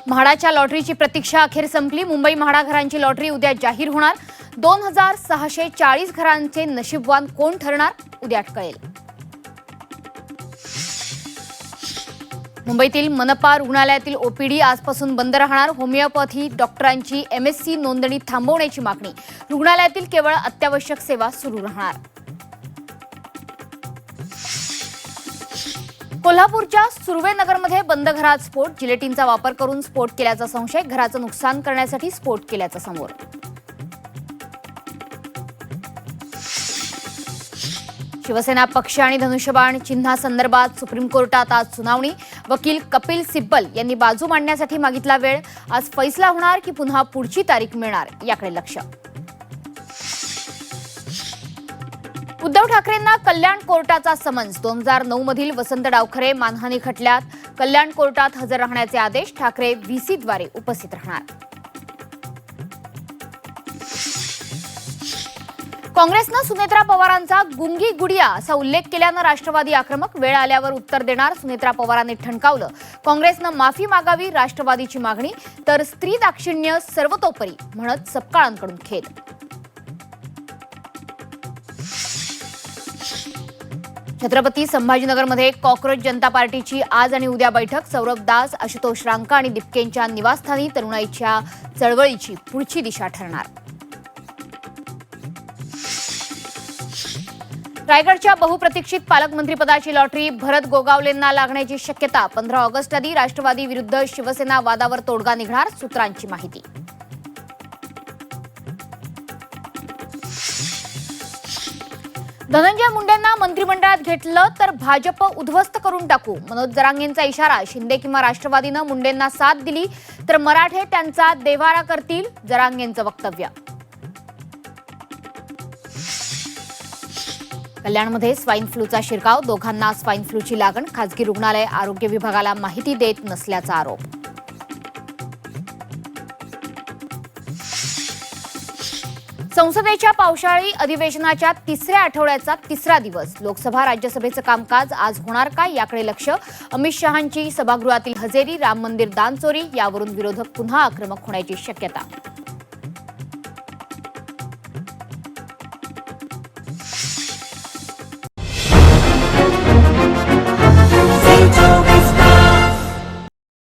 म्हाडाच्या लॉटरीची प्रतीक्षा अखेर संपली। मुंबई म्हाडा घरांची लॉटरी उद्या जाहीर होणार। 2640 घरांचे नशीबवान कोण ठरणार, उद्या कळेल। मुंबईतील मनपा रुग्णालयातील ओपीडी आजपासून बंद राहणार। होमिओपॅथी डॉक्टरांची एमएससी नोंदणी थांबवण्याची मागणी। रुग्णालयातील केवळ अत्यावश्यक सेवा सुरू राहणार। कोल्हापूरच्या सुर्वेनगरमध्ये बंद घरात स्फोट। जिलेटिनचा वापर करून स्फोट केल्याचा संशय। घराचं नुकसान करण्यासाठी स्फोट केल्याचं समोर। शिवसेना पक्ष आणि धनुष्यबाण चिन्हासंदर्भात सुप्रीम कोर्टात आज सुनावणी। वकील कपिल सिब्बल यांनी बाजू मांडण्यासाठी मागितला वेळ। आज फैसला होणार की पुन्हा पुढची तारीख मिळणार, याकडे लक्ष। उद्धव ठाकरेंना कल्याण कोर्टाचा समन्स। 2009 मधील वसंत डावखरे मानहानी खटल्यात कल्याण कोर्टात हजर राहण्याचे आदेश। ठाकरे व्हीसीद्वारे उपस्थित राहणार। काँग्रेसनं सुनेत्रा पवारांचा गुंगी गुडिया असा उल्लेख केल्यानं राष्ट्रवादी आक्रमक। वेळ आल्यावर उत्तर देणार, सुनेत्रा पवारांनी ठणकावलं। काँग्रेसनं माफी मागावी राष्ट्रवादीची मागणी, तर स्त्री दाक्षिण्य सर्वतोपरी म्हणत सपकाळांकडून खेद। छत्रपती संभाजीनगरमध्ये कॉक्रोच जनता पार्टीची आज आणि उद्या बैठक। सौरभ दास, आशुतोष रांका आणि दिपकेंच्या निवासस्थानी तरुणाईच्या चळवळीची पुढची दिशा ठरणार। रायगडच्या बहुप्रतीक्षित पालकमंत्रीपदाची लॉटरी भरत गोगावलेंना लागण्याची शक्यता। 15 ऑगस्ट आधी राष्ट्रवादी विरुद्ध शिवसेना वादावर तोडगा निघणार, सूत्रांची माहिती। धनंजय मुंडेंना मंत्रिमंडळात घेतलं तर भाजप उद्ध्वस्त करून टाकू, मनोज जरांगेंचा इशारा। शिंदे किंवा राष्ट्रवादीनं मुंडेंना साथ दिली तर मराठे त्यांचा देवारा करतील, जरांगेंचं वक्तव्य। कल्याणमध्ये स्वाईन फ्लूचा शिरकाव। दोघांना स्वाईन फ्लूची लागण। खासगी रुग्णालय आरोग्य विभागाला माहिती देत नसल्याचा आरोप। संसदेच्या पावसाळी अधिवेशनाच्या तिसऱ्या आठवड्याचा तिसरा दिवस। लोकसभा राज्यसभेचं कामकाज आज होणार काय, याकडे लक्ष। अमित शहांची सभागृहातील हजेरी। राम मंदिर दानचोरी यावरून विरोधक पुन्हा आक्रमक होण्याची शक्यता।